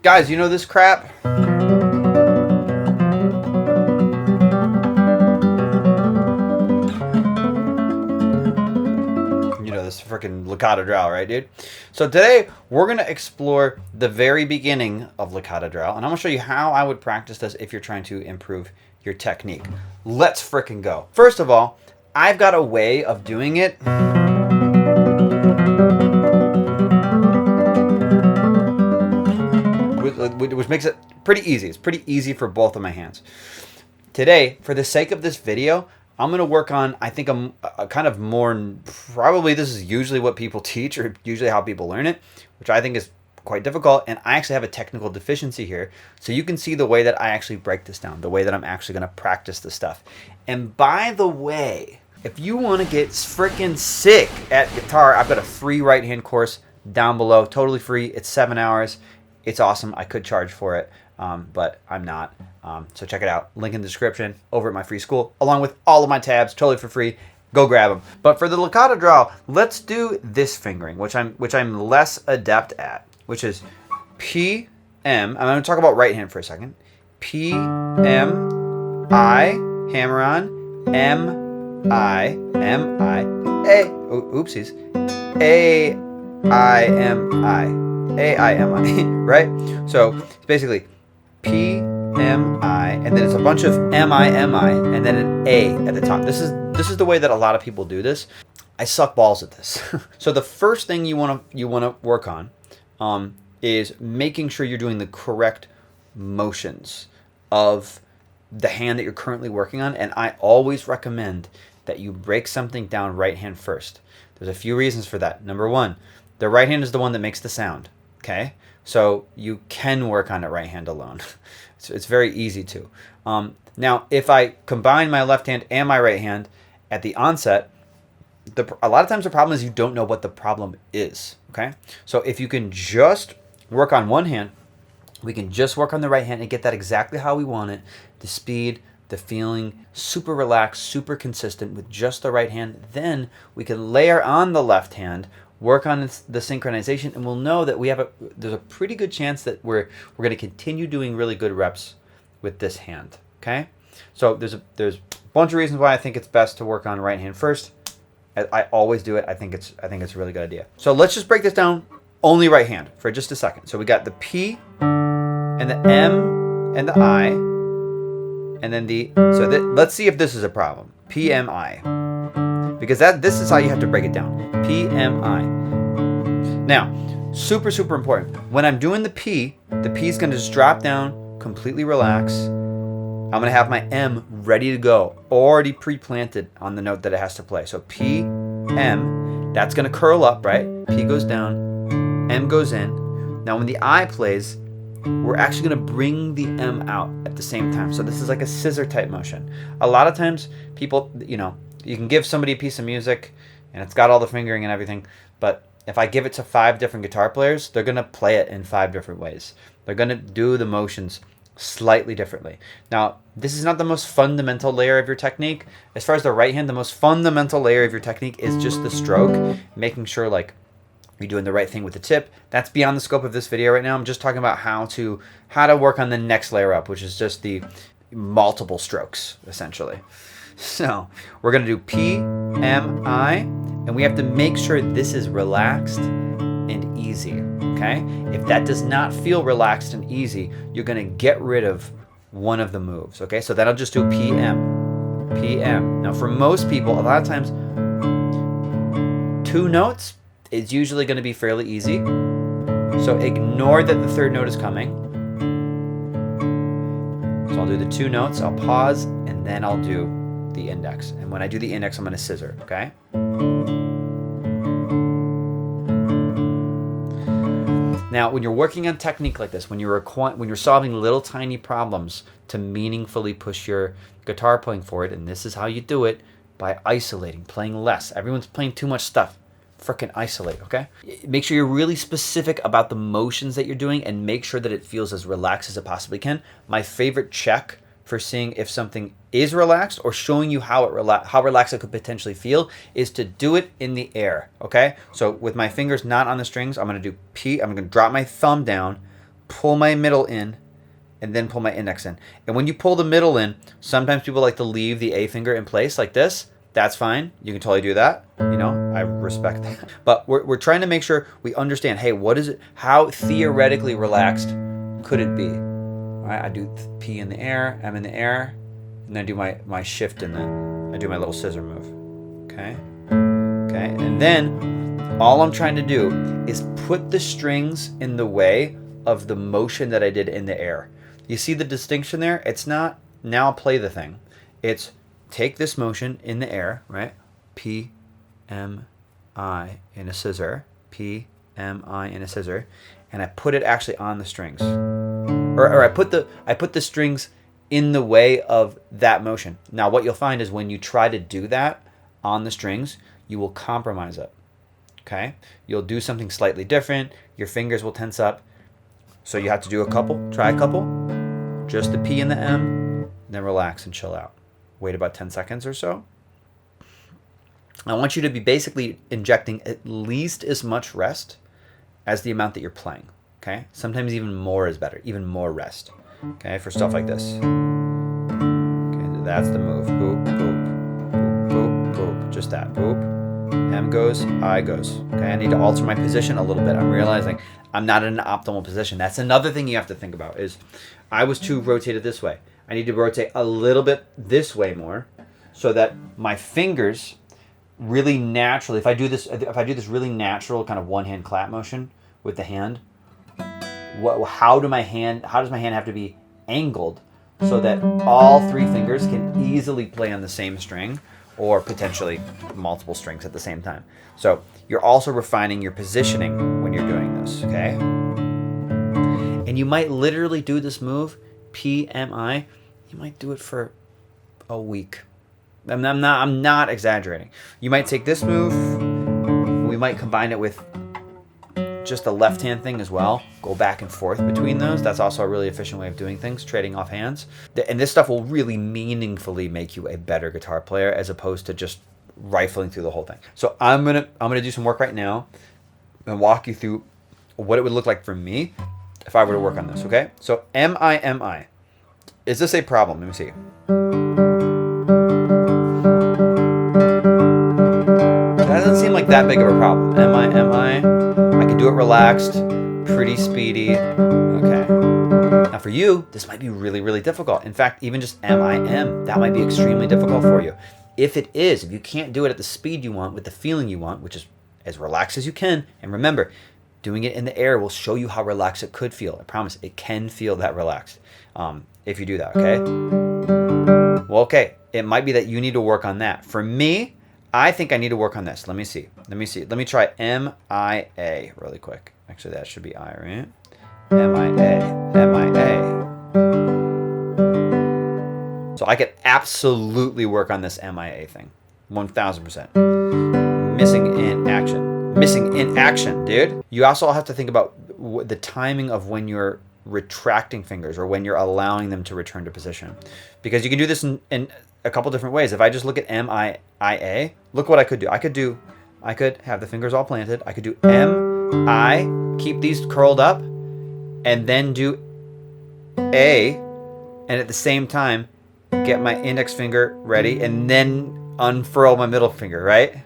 Guys, you know this crap? You know this freaking Catedral, right, dude? So today, we're going to explore the very beginning of Catedral, and I'm going to show you how I would practice this if you're trying to improve your technique. Let's freaking go. First of all, I've got a way of doing it. Which makes it pretty easy. It's pretty easy for both of my hands. Today, for the sake of this video, I'm going to work on, I think, a kind of more, probably this is usually what people teach or usually how people learn it, which I think is quite difficult. And I actually have a technical deficiency here. So you can see the way that I actually break this down, the way that I'm actually going to practice this stuff. And by the way, if you want to get freaking sick at guitar, I've got a free right-hand course down below, totally free. It's 7 hours. It's awesome. I could charge for it, but I'm not. So check it out. Link in the description over at my free school, along with all of my tabs, totally for free. Go grab them. But for the Catedral, let's do this fingering, which I'm less adept at, which is P M. I'm going to talk about right hand for a second. P M I, hammer on, M I A. Oopsies. A I M I. A-I-M-I, right? So it's basically P-M-I, and then it's a bunch of M-I-M-I, and then an A at the top. This is the way that a lot of people do this. I suck balls at this. So the first thing you want to work on is making sure you're doing the correct motions of the hand that you're currently working on, and I always recommend that you break something down right hand first. There's a few reasons for that. Number one, the right hand is the one that makes the sound. Okay, so you can work on it right hand alone. It's very easy to. Now, if I combine my left hand and my right hand at the onset, a lot of times the problem is you don't know what the problem is. Okay, so if you can just work on one hand, we can just work on the right hand and get that exactly how we want it. The speed, the feeling, super relaxed, super consistent with just the right hand. Then we can layer on the left hand, work on the synchronization, and we'll know that there's a pretty good chance that we're going to continue doing really good reps with this hand. Okay, so there's a bunch of reasons why I think it's best to work on right hand first. I always do it. I think it's a really good idea. So let's just break this down only right hand for just a second. So we got the P and the M and the I, and then let's see if this is a problem. P M I. Because this is how you have to break it down. P-M-I. Now, super, super important. When I'm doing the P is going to just drop down, completely relax. I'm going to have my M ready to go, already pre-planted on the note that it has to play. So P, M, that's going to curl up, right? P goes down, M goes in. Now when the I plays, we're actually going to bring the M out at the same time. So this is like a scissor type motion. A lot of times people, you can give somebody a piece of music and it's got all the fingering and everything, but if I give it to 5 different guitar players, they're going to play it in 5 different ways. They're going to do the motions slightly differently. Now, this is not the most fundamental layer of your technique. As far as the right hand, the most fundamental layer of your technique is just the stroke, making sure like you're doing the right thing with the tip. That's beyond the scope of this video right now. I'm just talking about how to work on the next layer up, which is just the multiple strokes, essentially. So we're going to do P, M, I, and we have to make sure this is relaxed and easy, okay? If that does not feel relaxed and easy, you're going to get rid of one of the moves, okay? So then I'll just do P, M, P, M. Now for most people, a lot of times, 2 notes is usually going to be fairly easy. So ignore that the 3rd note is coming. So I'll do the 2 notes, I'll pause, and then I'll do the index. And when I do the index, I'm going to scissor, okay? Now, when you're working on technique like this, when you're solving little tiny problems to meaningfully push your guitar playing forward, and this is how you do it, by isolating, playing less. Everyone's playing too much stuff. Frickin' isolate, okay? Make sure you're really specific about the motions that you're doing and make sure that it feels as relaxed as it possibly can. My favorite check for seeing if something is relaxed or showing you how relaxed it could potentially feel is to do it in the air, okay? So with my fingers not on the strings, I'm going to do P. I'm going to drop my thumb down, pull my middle in, and then pull my index in. And when you pull the middle in, sometimes people like to leave the A finger in place like this. That's fine. You can totally do that. You know, I respect that. But we're trying to make sure we understand, hey, what is it? How theoretically relaxed could it be? All right, I do P in the air, M in the air, and then I do my shift in the, I do my little scissor move. Okay? Okay, and then all I'm trying to do is put the strings in the way of the motion that I did in the air. You see the distinction there? It's not, now play the thing. It's take this motion in the air, right? P, M, I in a scissor. P, M, I in a scissor. And I put it actually on the strings. Or I put the strings in the way of that motion. Now what you'll find is when you try to do that on the strings, you will compromise it. Okay? You'll do something slightly different. Your fingers will tense up. So you have to do a couple. Try a couple. Just the P and the M. Then relax and chill out. Wait about 10 seconds or so. I want you to be basically injecting at least as much rest as the amount that you're playing. Okay? Sometimes even more is better. Even more rest. Okay? For stuff like this. Okay, that's the move. Boop, boop, boop, boop. Just that. Boop. M goes, I goes. Okay? I need to alter my position a little bit. I'm realizing I'm not in an optimal position. That's another thing you have to think about is I was too rotated this way. I need to rotate a little bit this way more so that my fingers really naturally, if I do this really natural kind of one-hand clap motion with the hand, how does my hand have to be angled so that all three fingers can easily play on the same string or potentially multiple strings at the same time. So you're also refining your positioning when you're doing this, okay? And you might literally do this move, PMI, you might do it for a week. I'm not exaggerating. You might take this move, we might combine it with just a left hand thing as well. Go back and forth between those. That's also a really efficient way of doing things, trading off hands. And this stuff will really meaningfully make you a better guitar player as opposed to just rifling through the whole thing. So I'm gonna do some work right now and walk you through what it would look like for me if I were to work on this, okay? So M-I. Is this a problem? Let me see. That doesn't seem like that big of a problem. M-I. I can do it relaxed, pretty speedy. Okay. Now for you, this might be really, really difficult. In fact, even just M-I-M, that might be extremely difficult for you. If it is, if you can't do it at the speed you want, with the feeling you want, which is as relaxed as you can, and remember, doing it in the air will show you how relaxed it could feel. I promise, it can feel that relaxed if you do that, okay? Well, okay, it might be that you need to work on that. For me, I think I need to work on this. Let me see. Let me try M-I-A really quick. Actually, that should be I, right? M-I-A. So I could absolutely work on this M-I-A thing. 1,000%. Missing in action, dude. You also have to think about the timing of when you're retracting fingers or when you're allowing them to return to position. Because you can do this in a couple different ways. If I just look at M-I-A, look what I could do. I could have the fingers all planted. I could do M-I, keep these curled up, and then do A, and at the same time, get my index finger ready, and then unfurl my middle finger, right?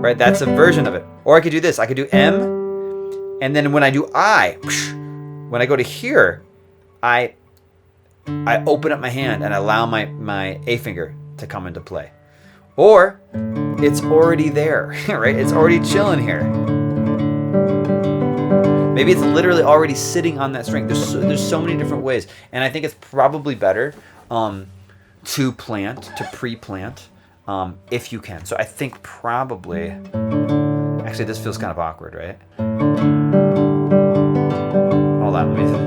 Right, that's a version of it. Or I could do this. I could do M, and then when I do I, when I go to here, I open up my hand and allow my A finger to come into play. Or it's already there, right? It's already chilling here. Maybe it's literally already sitting on that string. There's so many different ways. And I think it's probably better to pre-plant, if you can. So I think probably, actually this feels kind of awkward, right? Hold on, let me see.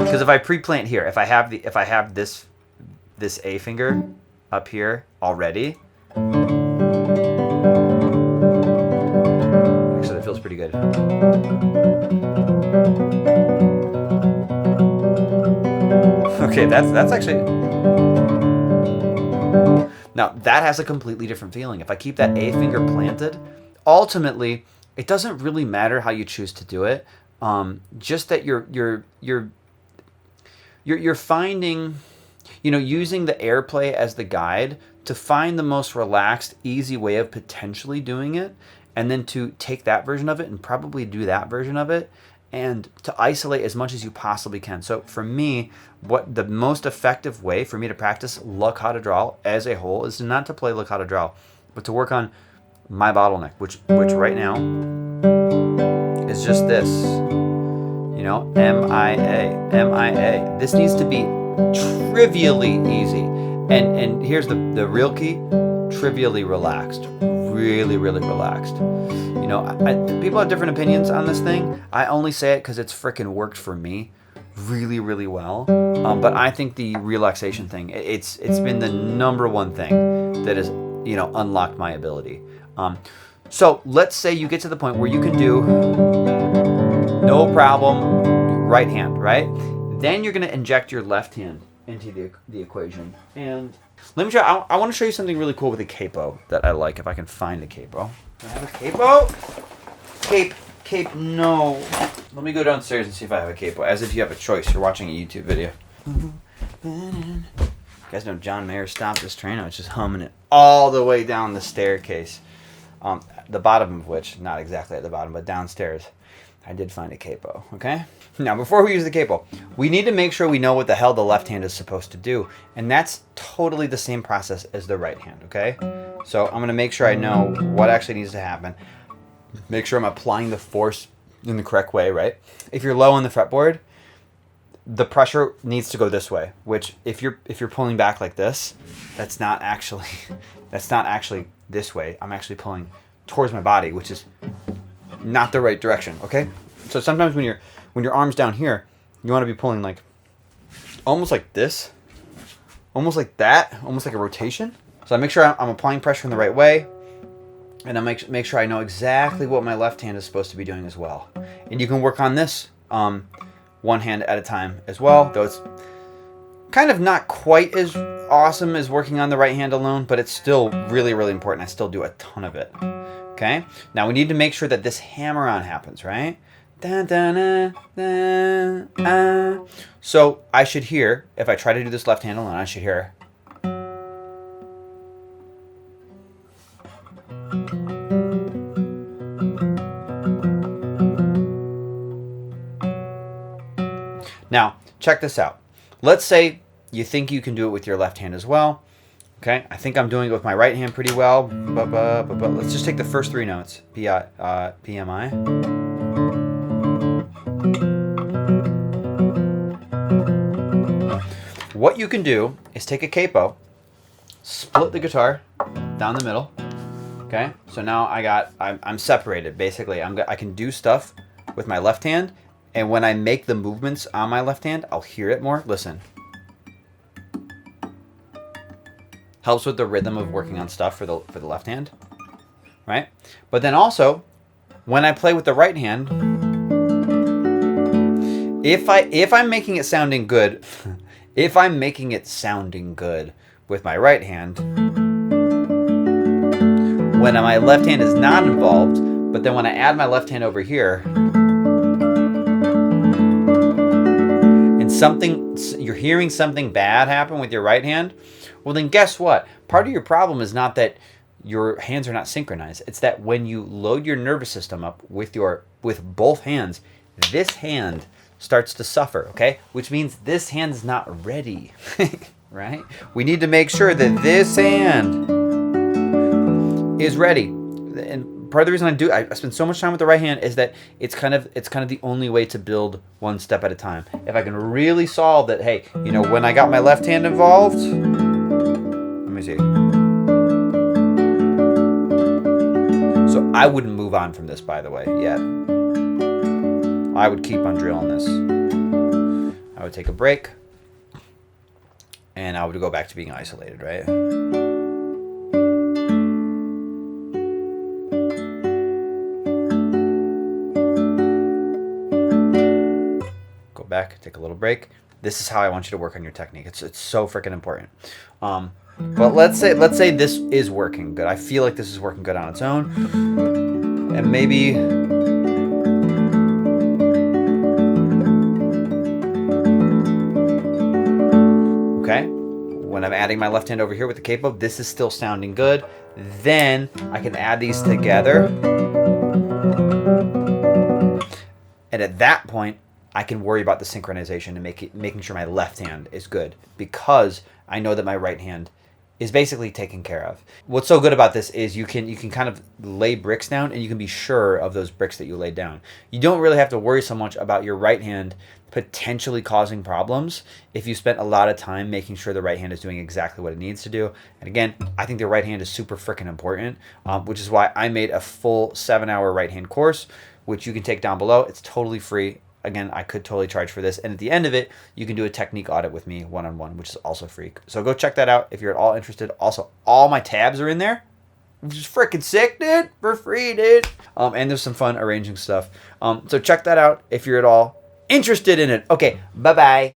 Because if I pre-plant here, if I have this A finger up here already, actually that feels pretty good. Okay, that's actually, now that has a completely different feeling. If I keep that A finger planted, ultimately it doesn't really matter how you choose to do it. just that you're finding, using the airplay as the guide to find the most relaxed, easy way of potentially doing it, and then to take that version of it and probably do that version of it, and to isolate as much as you possibly can. So for me, what the most effective way for me to practice La Catedral as a whole is not to play La Catedral, but to work on my bottleneck, which right now is just this. M-I-A, M-I-A. This needs to be trivially easy. And here's the real key, trivially relaxed. Really, really relaxed. People have different opinions on this thing. I only say it because it's freaking worked for me really, really well. But I think the relaxation thing, it's been the number one thing that has, unlocked my ability. So let's say you get to the point where you can do no problem right hand, right? Then you're going to inject your left hand into the equation. And let me try. I want to show you something really cool with a capo that I like. If I can find a capo. Do I have a capo? Cape. No. Let me go downstairs and see if I have a capo. As if you have a choice. You're watching a YouTube video. You guys know John Mayer stopped this train. I was just humming it all the way down the staircase. The bottom of which, not exactly at the bottom, but downstairs, I did find a capo. Okay. Now, before we use the capo, we need to make sure we know what the hell the left hand is supposed to do. And that's totally the same process as the right hand, okay? So I'm going to make sure I know what actually needs to happen. Make sure I'm applying the force in the correct way, right? If you're low on the fretboard, the pressure needs to go this way, which if you're pulling back like this, that's not actually this way. I'm actually pulling towards my body, which is not the right direction, okay? So sometimes when your arm's down here, you want to be pulling like almost like this, almost like that, almost like a rotation. So I make sure I'm applying pressure in the right way, and I make sure I know exactly what my left hand is supposed to be doing as well. And you can work on this one hand at a time as well, though it's kind of not quite as awesome as working on the right hand alone, but it's still really, really important. I still do a ton of it. Okay? Now we need to make sure that this hammer-on happens, right? Da, da, da, da, ah. So I should hear, if I try to do this left hand alone, I should hear. Now, check this out. Let's say you think you can do it with your left hand as well. Okay, I think I'm doing it with my right hand pretty well. But let's just take the first three notes. P-M-I. What you can do is take a capo, split the guitar down the middle. Okay, so now I'm separated basically. I can do stuff with my left hand, and when I make the movements on my left hand, I'll hear it more. Listen. Helps with the rhythm of working on stuff for the left hand, right? But then also, when I play with the right hand, if I'm making it sounding good, if I'm making it sounding good with my right hand, when my left hand is not involved, but then when I add my left hand over here, and you're hearing something bad happen with your right hand, well then guess what? Part of your problem is not that your hands are not synchronized. It's that when you load your nervous system up with both hands, this hand starts to suffer, okay? Which means this hand is not ready, right? We need to make sure that this hand is ready. And part of the reason I spend so much time with the right hand is that it's kind of the only way to build one step at a time. If I can really solve that, hey, when I got my left hand involved, let me see. So I wouldn't move on from this, by the way, yet. I would keep on drilling this. I would take a break, and I would go back to being isolated, right? Go back, take a little break. This is how I want you to work on your technique. It's so freaking important. But let's say this is working good. I feel like this is working good on its own, and maybe when I'm adding my left hand over here with the capo, this is still sounding good. Then I can add these together. And at that point, I can worry about the synchronization and making sure my left hand is good, because I know that my right hand is basically taken care of. What's so good about this is you can kind of lay bricks down, and you can be sure of those bricks that you laid down. You don't really have to worry so much about your right hand potentially causing problems if you spent a lot of time making sure the right hand is doing exactly what it needs to do. And again, I think the right hand is super freaking important, which is why I made a full 7-hour right hand course, which you can take down below. It's totally free. Again, I could totally charge for this. And at the end of it, you can do a technique audit with me one-on-one, which is also free. So go check that out if you're at all interested. Also, all my tabs are in there, which is freaking sick, dude. For free, dude. And there's some fun arranging stuff. So check that out if you're at all interested in it. Okay, bye-bye.